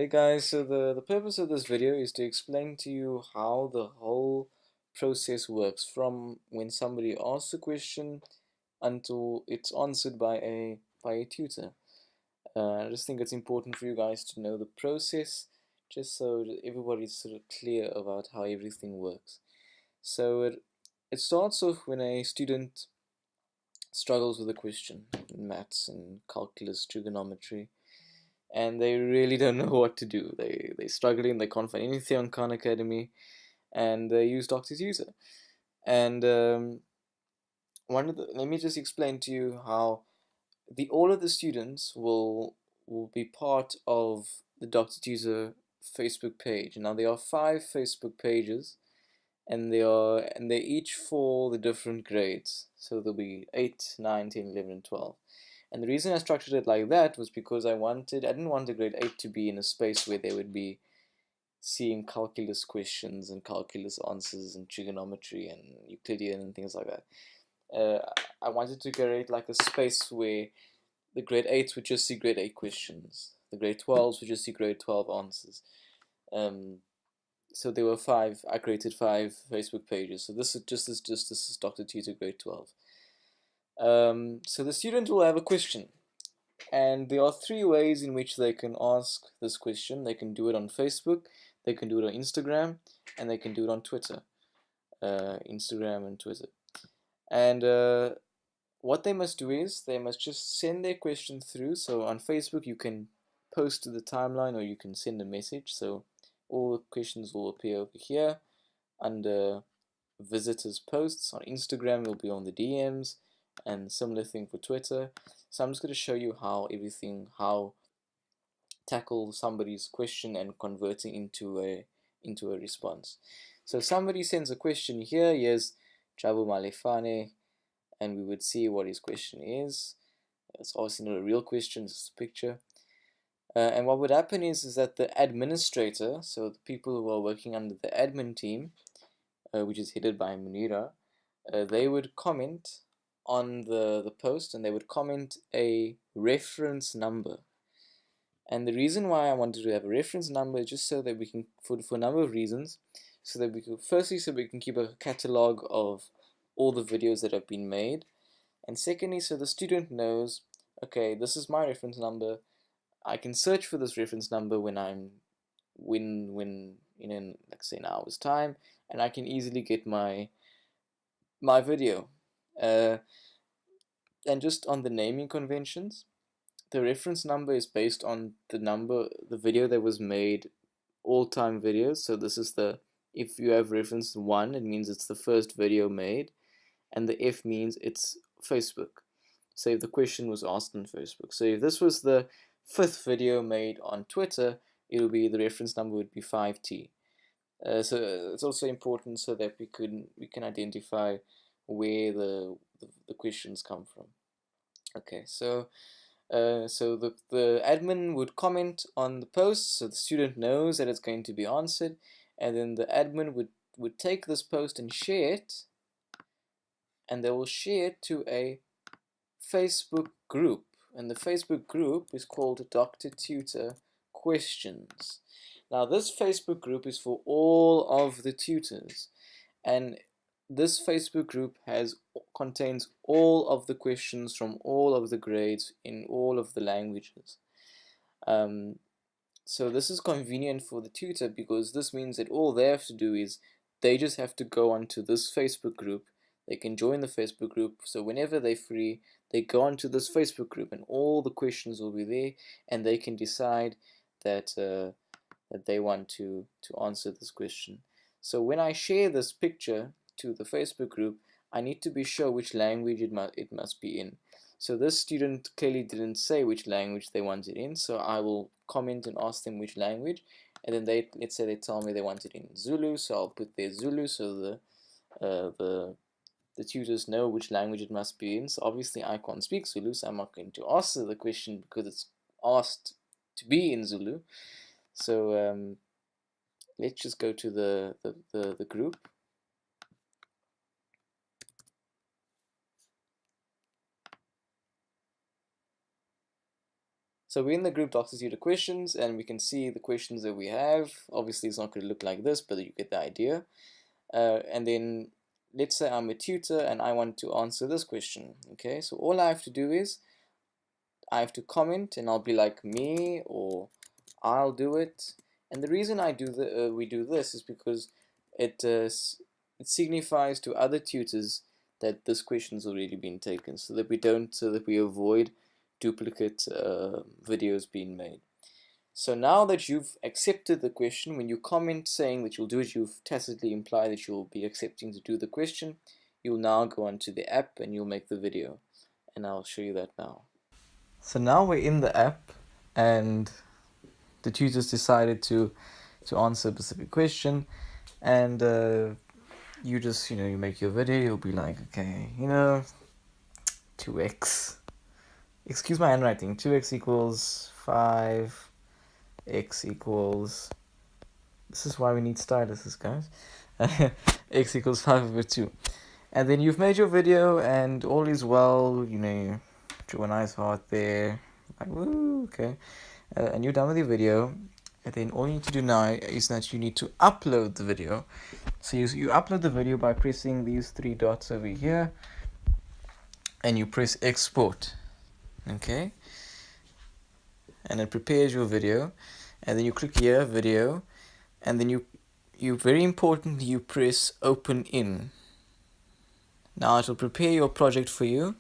Hey guys, so the purpose of this video is to explain to you how the whole process works from when somebody asks a question until it's answered by a tutor. I just think it's important for you guys to know the process just so that everybody's sort of clear about how everything works. So it starts off when a student struggles with a question in maths and calculus, trigonometry, and they really don't know what to do. They're struggling. They can't find anything on Khan Academy, and they use Dr. Tutor. And let me just explain to you how the all of the students will be part of the Dr. Tutor Facebook page. Now there are 5 Facebook pages, and they're each for the different grades. So there'll be 8, 9, 10, 11, and 12. And the reason I structured it like that was because I didn't want a grade 8 to be in a space where they would be seeing calculus questions and calculus answers and trigonometry and Euclidean and things like that. I wanted to create like a space where the grade 8s would just see grade 8 questions, the grade 12s would just see grade 12 answers. So there were 5. I created 5 Facebook pages. So this is Dr. Tutor grade 12. So the student will have a question, and there are 3 ways in which they can ask this question. They can do it on Facebook, they can do it on Instagram, and they can do it on Twitter. Instagram and Twitter. And what they must do is they must just send their question through. So on Facebook you can post to the timeline, or you can send a message. So all the questions will appear over here under visitors posts. On Instagram it will be on the DMs, and similar thing for Twitter. So I'm just going to show you how tackle somebody's question and converting into a response. So somebody sends a question here. Here's Jabu Malefane, and we would see what his question is. It's obviously not a real question, it's a picture. And what would happen is that the administrator, so the people who are working under the admin team, which is headed by Munira, they would comment on the post, and they would comment a reference number. And the reason why I wanted to have a reference number is just so that we can, for a number of reasons, so that we could, firstly, so we can keep a catalog of all the videos that have been made, and secondly, so the student knows, okay, this is my reference number. I can search for this reference number when like say an hour's time, and I can easily get my video. And just on the naming conventions, the reference number is based on the video that was made, all-time videos. So this is if you have reference 1, it means it's the first video made, and the F means it's Facebook. So if the question was asked on Facebook. So if this was the 5th video made on Twitter, it would be, the reference number would be 5T. So it's also important so that we can identify where the questions come from. Okay, so the admin would comment on the post, so the student knows that it's going to be answered, and then the admin would take this post and share it, and they will share it to a Facebook group, and the Facebook group is called Dr. Tutor Questions. Now this Facebook group is for all of the tutors, and this Facebook group contains all of the questions from all of the grades in all of the languages. So this is convenient for the tutor, because this means that all they have to do is they just have to go onto this Facebook group. They can join the Facebook group, so whenever they're free, they go onto this Facebook group, and all the questions will be there, and they can decide that that they want to answer this question. So when I share this picture to the Facebook group, I need to be sure which language it must be in. So this student clearly didn't say which language they want it in, so I will comment and ask them which language, and then let's say they tell me they want it in Zulu, so I'll put their Zulu, so the tutors know which language it must be in. So obviously I can't speak Zulu, so I'm not going to answer the question because it's asked to be in Zulu. So let's just go to the group. So we're in the group Dr. Tutor questions, and we can see the questions that we have. Obviously, it's not going to look like this, but you get the idea. And then let's say I'm a tutor and I want to answer this question. Okay, so all I have to do is I have to comment, and I'll be like me, or I'll do it. And the reason we do this is because it signifies to other tutors that this question's already been taken, so that we avoid duplicate videos being made. So now that you've accepted the question, when you comment saying that you'll do it, you've tacitly implied that you'll be accepting to do the question. You'll now go onto the app and you'll make the video, and I'll show you that now. So now we're in the app, and the tutors decided to answer a specific question, and you just, you make your video. You'll be like, okay, 2x, excuse my handwriting, 2x equals 5, x equals, this is why we need styluses, guys. X equals 5/2. And then you've made your video and all is well, draw a nice heart there, like, woo, okay. And you're done with your video. And then all you need to do now is that you need to upload the video. So you upload the video by pressing these three dots over here, and you press export, okay? And it prepares your video, and then you click here, video, and then you very importantly, you press open in. Now it will prepare your project for you,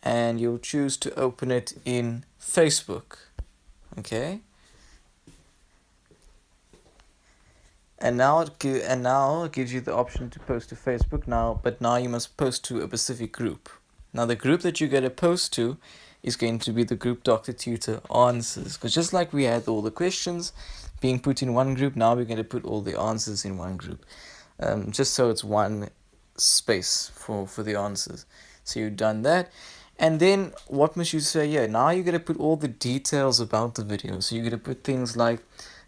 and you'll choose to open it in Facebook, okay? And now it gives you the option to post to Facebook now, but now you must post to a specific group. Now the group that you're going to post to is going to be the group Dr. Tutor Answers, because just like we had all the questions being put in one group, now we're going to put all the answers in one group, just so it's one space for the answers. So you've done that, and then what must you say? Yeah, now you're going to put all the details about the video. So you're going to put things like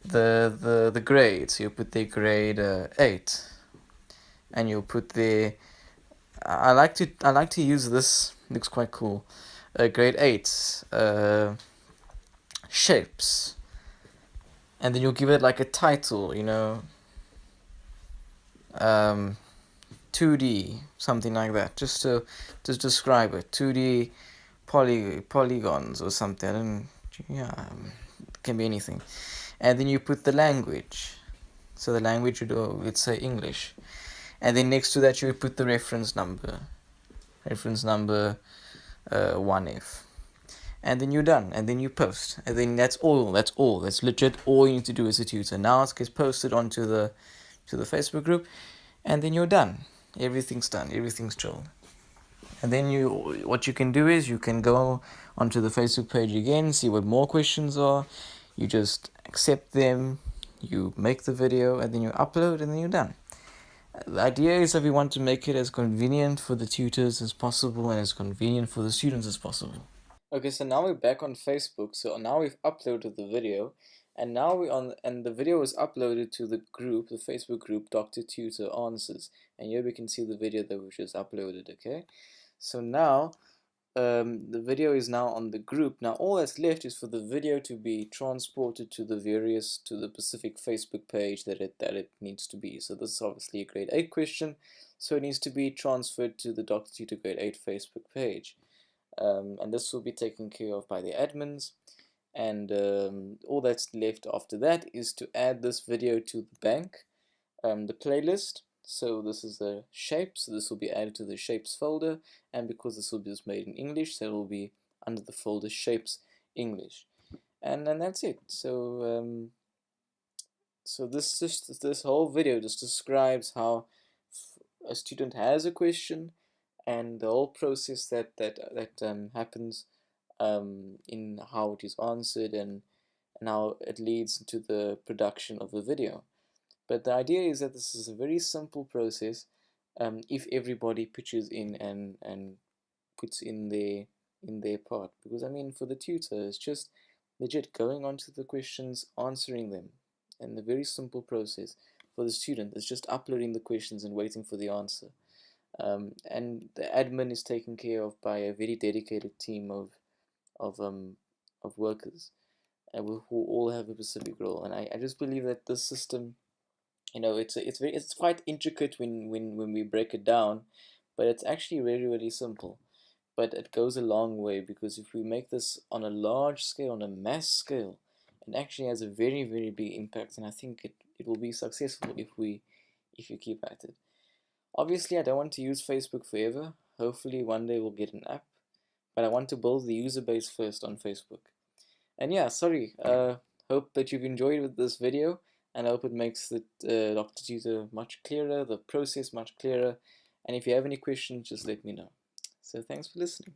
the grade. So you put their grade 8, and you'll put their, I like to use this, looks quite cool, grade 8 shapes, and then you'll give it like a title, 2D, something like that, just to describe it, 2D polygons or something, and yeah, it can be anything. And then you put the language, so the language would, let's say English, and then next to that you would put the reference number 1F, and then you're done, and then you post, and then that's legit all you need to do as a tutor. Now it gets posted onto the Facebook group, and then you're done. Everything's done, everything's chilled. And then what you can do is you can go onto the Facebook page again, see what more questions are, you just accept them, you make the video, and then you upload, and then you're done. The idea is that we want to make it as convenient for the tutors as possible and as convenient for the students as possible. Okay, so now we're back on Facebook. So now we've uploaded the video, and now the video is uploaded to the group, the Facebook group, Dr. Tutor Answers. And here we can see the video that we just uploaded, okay? So now the video is now on the group. Now all that's left is for the video to be transported to the specific Facebook page that it needs to be. So this is obviously a grade 8 question, so it needs to be transferred to the Dr. Tutor grade 8 Facebook page. And this will be taken care of by the admins, and all that's left after that is to add this video to the bank, the playlist. So this is the shapes, so this will be added to the shapes folder, and because this will be made in English, so it will be under the folder shapes English, and then that's it. So so this whole video just describes how a student has a question, and the whole process that happens in how it is answered, and how it leads to the production of a video. But the idea is that this is a very simple process if everybody pitches in and puts in their part. Because I mean, for the tutor, it's just legit going onto the questions, answering them, and a very simple process. For the student, it's just uploading the questions and waiting for the answer. And the admin is taken care of by a very dedicated team of of workers who all have a specific role. And I just believe that this system, it's quite intricate when we break it down, but it's actually really, really simple. But it goes a long way, because if we make this on a large scale, on a mass scale, it actually has a very, very big impact. And I think it will be successful if you keep at it. Obviously, I don't want to use Facebook forever. Hopefully one day we'll get an app, but I want to build the user base first on Facebook. And yeah, sorry, hope that you've enjoyed with this video, and I hope it makes the Dr. Tutor much clearer, the process much clearer. And if you have any questions, just let me know. So thanks for listening.